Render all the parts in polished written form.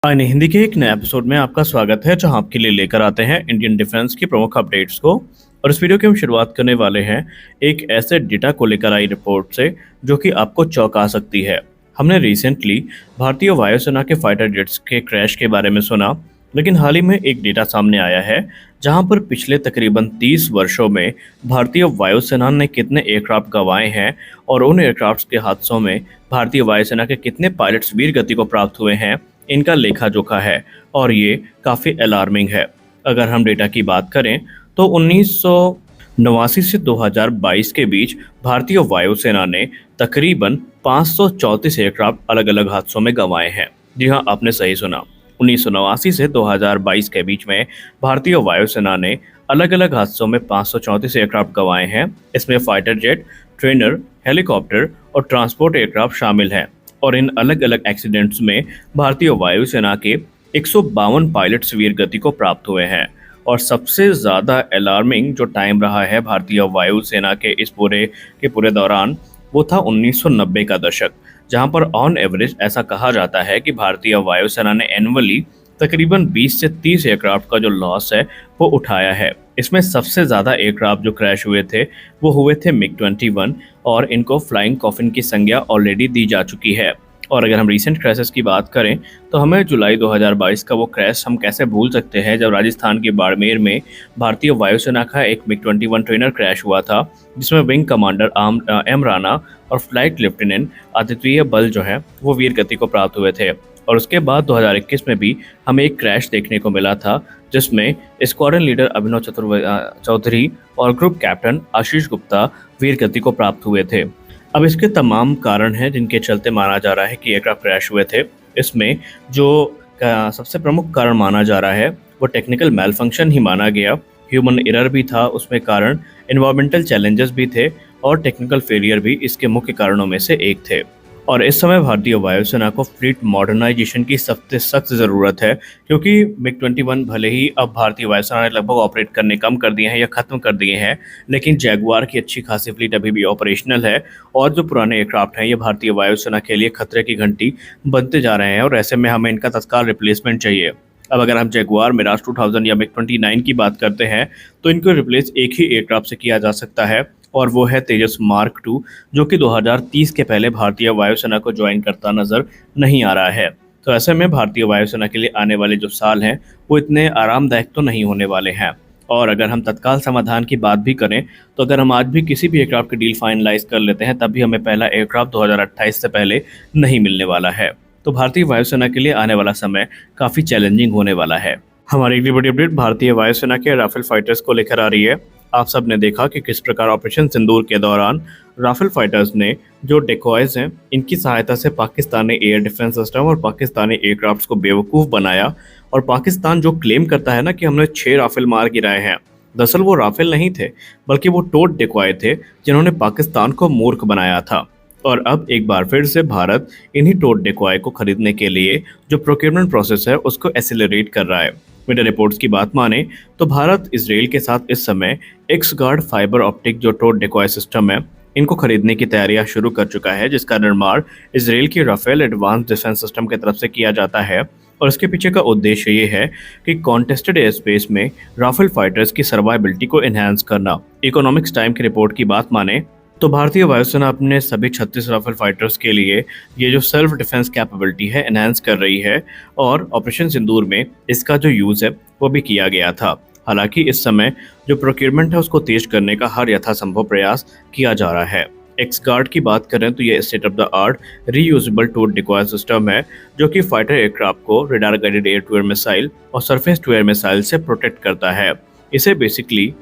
आईने हिंदी के एक नए एपिसोड में आपका स्वागत है, जहां आपके लिए लेकर आते हैं इंडियन डिफेंस की प्रमुख अपडेट्स को। और इस वीडियो की हम शुरुआत करने वाले हैं एक ऐसे डेटा को लेकर आई रिपोर्ट से जो कि आपको चौंका सकती है। हमने रिसेंटली भारतीय वायुसेना के फाइटर जेट्स के क्रैश के बारे में सुना, लेकिन हाल ही में एक डेटा सामने आया है जहां पर पिछले तकरीबन 30 वर्षों में भारतीय वायुसेना ने कितने एयरक्राफ्ट गंवाए हैं और उन एयरक्राफ्ट के हादसों में भारतीय वायुसेना के कितने पायलट्स वीर गति को प्राप्त हुए हैं, इनका लेखा जोखा है। और ये काफ़ी अलार्मिंग है। अगर हम डेटा की बात करें तो 1989 से 2022 के बीच भारतीय वायुसेना ने तकरीबन 534 एयरक्राफ्ट अलग अलग हादसों में गंवाए हैं। जी हाँ, आपने सही सुना। 1989 से 2022 के बीच में भारतीय वायुसेना ने अलग अलग हादसों में 534 एयरक्राफ्ट गंवाए हैं। इसमें फाइटर जेट, ट्रेनर, हेलीकॉप्टर और ट्रांसपोर्ट एयरक्राफ्ट शामिल हैं। और इन अलग अलग एक्सीडेंट्स में भारतीय वायुसेना के 152 पायलट्स वीर गति को प्राप्त हुए हैं। और सबसे ज़्यादा अलार्मिंग जो टाइम रहा है भारतीय वायुसेना के इस पूरे दौरान, वो था 1990 का दशक, जहां पर ऑन एवरेज ऐसा कहा जाता है कि भारतीय वायुसेना ने एनुअली तकरीबन 20 से 30 एयरक्राफ्ट का जो लॉस है वो उठाया है। इसमें सबसे ज़्यादा एयरक्राफ्ट जो क्रैश हुए थे वो हुए थे मिग-21 और इनको फ्लाइंग कॉफिन की संज्ञा ऑलरेडी दी जा चुकी है। और अगर हम रीसेंट क्रैशेस की बात करें तो हमें जुलाई 2022 का वो क्रैश हम कैसे भूल सकते हैं, जब राजस्थान के बाड़मेर में भारतीय वायुसेना का एक मिग-21 ट्रेनर क्रैश हुआ था, जिसमें विंग कमांडर एम राणा और फ्लाइट लेफ्टिनेंट आदित्य बल जो है वो वीर गति को प्राप्त हुए थे। और उसके बाद 2021 में भी हमें एक क्रैश देखने को मिला था, जिसमें स्क्वाड्रन लीडर अभिनव चौधरी और ग्रुप कैप्टन आशीष गुप्ता वीर गति को प्राप्त हुए थे। अब इसके तमाम कारण हैं जिनके चलते माना जा रहा है कि एयरक्राफ्ट क्रैश हुए थे। इसमें जो सबसे प्रमुख कारण माना जा रहा है वो टेक्निकल मैल फंक्शन ही माना गया। ह्यूमन एरर भी था उसमें कारण, एनवायरमेंटल चैलेंजेस भी थे और टेक्निकल फेलियर भी इसके मुख्य कारणों में से एक थे। और इस समय भारतीय वायुसेना को फ्लीट मॉडर्नाइजेशन की सबसे सख्त ज़रूरत है, क्योंकि मिग-21 भले ही अब भारतीय वायुसेना ने लगभग ऑपरेट करने कम कर दिए हैं या ख़त्म कर दिए हैं, लेकिन जैगुआर की अच्छी खासी फ्लीट अभी भी ऑपरेशनल है। और जो पुराने एयरक्राफ्ट हैं ये भारतीय वायुसेना के लिए खतरे की घंटी बनते जा रहे हैं और ऐसे में हमें इनका तत्काल रिप्लेसमेंट चाहिए। अब अगर हम जैगुआर, मिराज 2000 या मिग-29 की बात करते हैं तो इनको रिप्लेस एक ही एयरक्राफ्ट से किया जा सकता है, और वो है तेजस मार्क 2, जो कि 2030 के पहले भारतीय वायुसेना को ज्वाइन करता नजर नहीं आ रहा है। तो ऐसे में भारतीय वायुसेना के लिए आने वाले जो साल हैं वो इतने आरामदायक तो नहीं होने वाले हैं। और अगर हम तत्काल समाधान की बात भी करें तो अगर हम आज भी किसी भी एयरक्राफ्ट की डील फाइनलाइज कर लेते हैं, तब भी हमें पहला एयरक्राफ्ट 2028 से पहले नहीं मिलने वाला है। तो भारतीय वायुसेना के लिए आने वाला समय काफ़ी चैलेंजिंग होने वाला है। हमारी अगली बड़ी अपडेट भारतीय वायुसेना के राफेल फाइटर्स को लेकर आ रही है। आप सब ने देखा कि किस प्रकार ऑपरेशन सिंदूर के दौरान राफेल फाइटर्स ने जो डेकॉयज हैं इनकी सहायता से पाकिस्तानी एयर डिफेंस सिस्टम और पाकिस्तानी एयरक्राफ्ट्स को बेवकूफ़ बनाया। और पाकिस्तान जो क्लेम करता है ना कि हमने 6 राफेल मार गिराए हैं, दरअसल वो राफेल नहीं थे, बल्कि वो टोट डेकॉय थे जिन्होंने पाकिस्तान को मूर्ख बनाया था। और अब एक बार फिर से भारत इन्हीं टोट डेकॉय को खरीदने के लिए जो प्रोक्योरमेंट प्रोसेस है उसको एक्सेलरेट कर रहा है। मीडिया रिपोर्ट्स की बात माने तो भारत इसराइल के साथ इस समय एक्स-गार्ड फाइबर ऑप्टिक जो टोट डेकॉय सिस्टम है इनको खरीदने की तैयारियां शुरू कर चुका है, जिसका निर्माण इसराइल की राफेल एडवांस डिफेंस सिस्टम की तरफ से किया जाता है। और इसके पीछे का उद्देश्य ये है कि कॉन्टेस्टेड एयर स्पेस में राफेल फाइटर्स की सर्वाइबिलिटी को एनहांस करना। इकोनॉमिक्स टाइम की रिपोर्ट की बात माने तो भारतीय वायुसेना अपने सभी 36 राफेल फाइटर्स के लिए ये जो सेल्फ डिफेंस कैपेबिलिटी है एनहांस कर रही है, और ऑपरेशन सिंदूर में इसका जो यूज़ है वो भी किया गया था। हालांकि इस समय जो प्रोक्योरमेंट है उसको तेज करने का हर यथासंभव प्रयास किया जा रहा है। एक्स-गार्ड की बात करें तो ये state of the art reusable towed decoy system है, जो कि फाइटर एयरक्राफ्ट को radar guided air to air missile और सरफेस टू एयर मिसाइल से प्रोटेक्ट करता है। इसे बेसिकली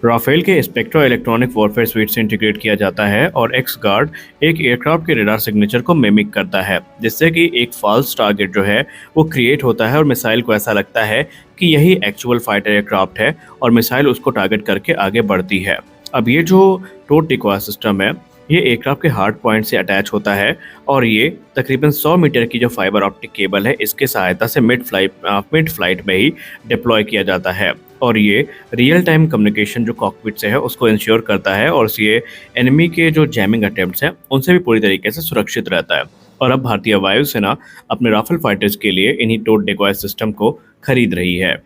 राफेल के स्पेक्ट्रो इलेक्ट्रॉनिक वॉरफेयर स्वीट से इंटीग्रेट किया जाता है और एक्स-गार्ड एक एयरक्राफ्ट के रडार सिग्नेचर को मिमिक करता है, जिससे कि एक फॉल्स टारगेट जो है वो क्रिएट होता है और मिसाइल को ऐसा लगता है कि यही एक्चुअल फाइटर एयरक्राफ्ट है और मिसाइल उसको टारगेट करके आगे बढ़ती है। अब ये जो टोट डेकॉय सिस्टम है ये एयरक्राफ्ट के हार्ड पॉइंट से अटैच होता है, और ये तकरीबन 100 मीटर की जो फाइबर ऑप्टिक केबल है इसके सहायता से मिड फ्लाइट में ही डिप्लॉय किया जाता है। और ये रियल टाइम कम्युनिकेशन जो कॉकपिट से है उसको इंश्योर करता है, और ये एनिमी के जो जैमिंग अटेम्प्ट्स हैं उनसे भी पूरी तरीके से सुरक्षित रहता है। और अब भारतीय वायुसेना अपने राफेल फाइटर्स के लिए इन्हीं टोट डिकॉय सिस्टम को खरीद रही है।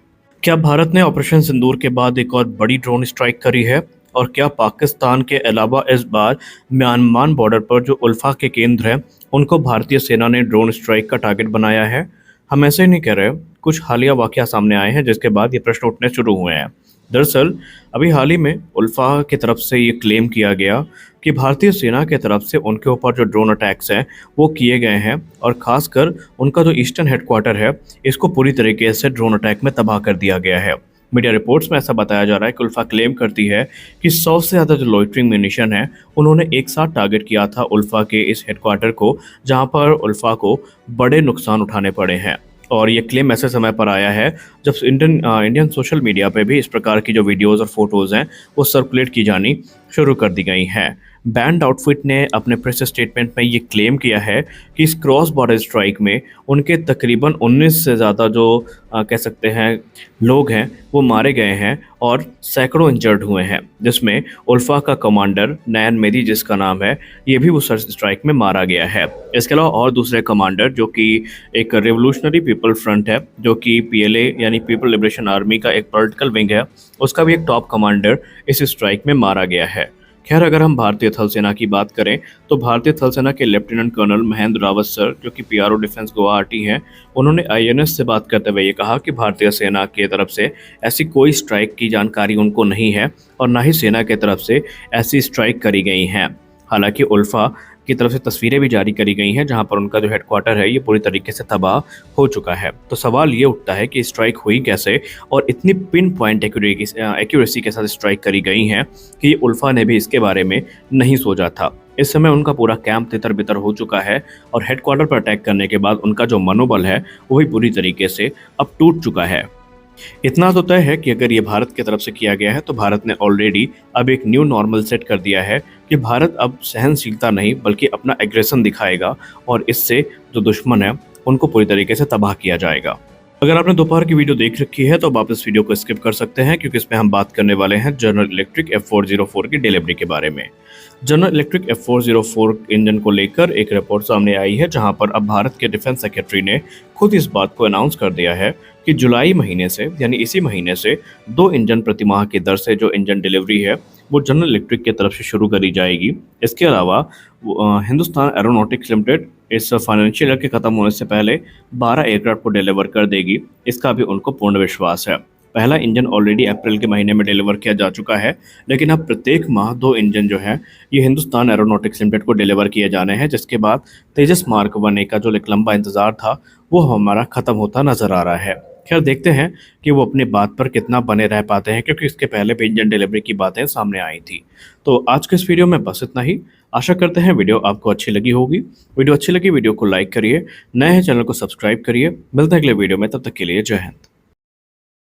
क्या भारत ने ऑपरेशन सिंदूर के बाद एक और बड़ी ड्रोन स्ट्राइक करी है? और क्या पाकिस्तान के अलावा इस बार म्यांमार बॉर्डर पर जो उल्फा के केंद्र हैं, उनको भारतीय सेना ने ड्रोन स्ट्राइक का टारगेट बनाया है? हम ऐसे ही नहीं कह रहे, कुछ हालिया वाकया सामने आए हैं जिसके बाद ये प्रश्न उठने शुरू हुए हैं। दरअसल अभी हाल ही में उल्फा की तरफ से ये क्लेम किया गया कि भारतीय सेना की तरफ से उनके ऊपर जो ड्रोन अटैक्स हैं वो किए गए हैं, और ख़ासकर उनका जो ईस्टर्न हेडक्वार्टर है इसको पूरी तरीके से ड्रोन अटैक में तबाह कर दिया गया है। मीडिया रिपोर्ट्स में ऐसा बताया जा रहा है कि उल्फा क्लेम करती है कि 100 से ज़्यादा जो लॉइटरिंग म्यूनिशन है उन्होंने एक साथ टारगेट किया था उल्फा के इस हेडक्वार्टर को, जहां पर उल्फा को बड़े नुकसान उठाने पड़े हैं। और ये क्लेम ऐसे समय पर आया है जब इंडियन सोशल मीडिया पे भी इस प्रकार की जो वीडियोस और फोटोज़ हैं वो सर्कुलेट की जानी शुरू कर दी गई हैं। बैंड आउटफिट ने अपने प्रेस स्टेटमेंट में ये क्लेम किया है कि इस क्रॉस बॉर्डर स्ट्राइक में उनके तकरीबन 19 से ज़्यादा जो कह सकते हैं लोग हैं वो मारे गए हैं और सैकड़ों इंजर्ड हुए हैं, जिसमें उल्फा का कमांडर नयन मेदी जिसका नाम है ये भी उस स्ट्राइक में मारा गया है। इसके अलावा और दूसरे कमांडर जो कि एक रेवोल्यूशनरी पीपल फ्रंट है जो कि पीएलए यानी पीपल लिबरेशन आर्मी का एक पॉलिटिकल विंग है, उसका भी एक टॉप कमांडर इस स्ट्राइक में मारा गया है। खैर, अगर हम भारतीय थल सेना की बात करें तो भारतीय थल सेना के lieutenant colonel Mahendra Rawat sir जो कि पीआरओ डिफेंस गुवाहाटी हैं, उन्होंने आईएनएस से बात करते हुए ये कहा कि भारतीय सेना की तरफ से ऐसी कोई स्ट्राइक की जानकारी उनको नहीं है और ना ही सेना की तरफ से ऐसी स्ट्राइक करी गई हैं। हालांकि उल्फा की तरफ से तस्वीरें भी जारी करी गई हैं जहां पर उनका जो हेडक्वार्टर है ये पूरी तरीके से तबाह हो चुका है। तो सवाल ये उठता है कि स्ट्राइक हुई कैसे और इतनी पिन पॉइंट एक्यूरेसी के साथ स्ट्राइक करी गई हैं कि उल्फा ने भी इसके बारे में नहीं सोचा था। इस समय उनका पूरा कैंप तितर बितर हो चुका है और हेडक्वार्टर पर अटैक करने के बाद उनका जो मनोबल है वो भी पूरी तरीके से अब टूट चुका है। इतना तो तय है कि अगर ये भारत की तरफ से किया गया है तो भारत ने ऑलरेडी अब एक न्यू नॉर्मल सेट कर दिया है कि भारत अब सहनशीलता नहीं बल्कि अपना एग्रेशन दिखाएगा और इससे जो दुश्मन है उनको पूरी तरीके से तबाह किया जाएगा। अगर आपने दोपहर की वीडियो देख रखी है तो अब आप इस वीडियो को स्किप कर सकते हैं क्योंकि इसमें हम बात करने वाले हैं जनरल इलेक्ट्रिक F404 की डिलीवरी के बारे में। जनरल इलेक्ट्रिक F404 इंजन को लेकर एक रिपोर्ट सामने आई है जहां पर अब भारत के डिफेंस सेक्रेटरी ने खुद इस बात को अनाउंस कर दिया है कि जुलाई महीने से यानी इसी महीने से 2 इंजन प्रति माह की दर से जो इंजन डिलीवरी है वो जनरल इलेक्ट्रिक की तरफ से शुरू करी जाएगी। इसके अलावा हिंदुस्तान एरोनॉटिक्स लिमिटेड इस फाइनेंशियल ईयर के खत्म होने से पहले 12 एयरक्राफ्ट को डिलीवर कर देगी, इसका भी उनको पूर्ण विश्वास है। पहला इंजन ऑलरेडी अप्रैल के महीने में डिलीवर किया जा चुका है, लेकिन अब प्रत्येक माह 2 इंजन जो है ये हिंदुस्तान एरोनॉटिक्स लिमिटेड को डिलीवर किए जाने हैं, जिसके बाद तेजस मार्क 1A का जो एक लंबा इंतजार था वो हमारा खत्म होता नजर आ रहा है। खैर, देखते हैं कि वो अपनी बात पर कितना बने रह पाते हैं क्योंकि इसके पहले भी इंजन डिलीवरी की बातें सामने आई थी। तो आज के इस वीडियो में बस इतना ही। आशा करते हैं वीडियो आपको अच्छी लगी होगी। वीडियो अच्छी लगी वीडियो को लाइक करिए, नए हैं चैनल को सब्सक्राइब करिए। मिलते हैं अगले वीडियो में, तब तक के लिए जय हिंद।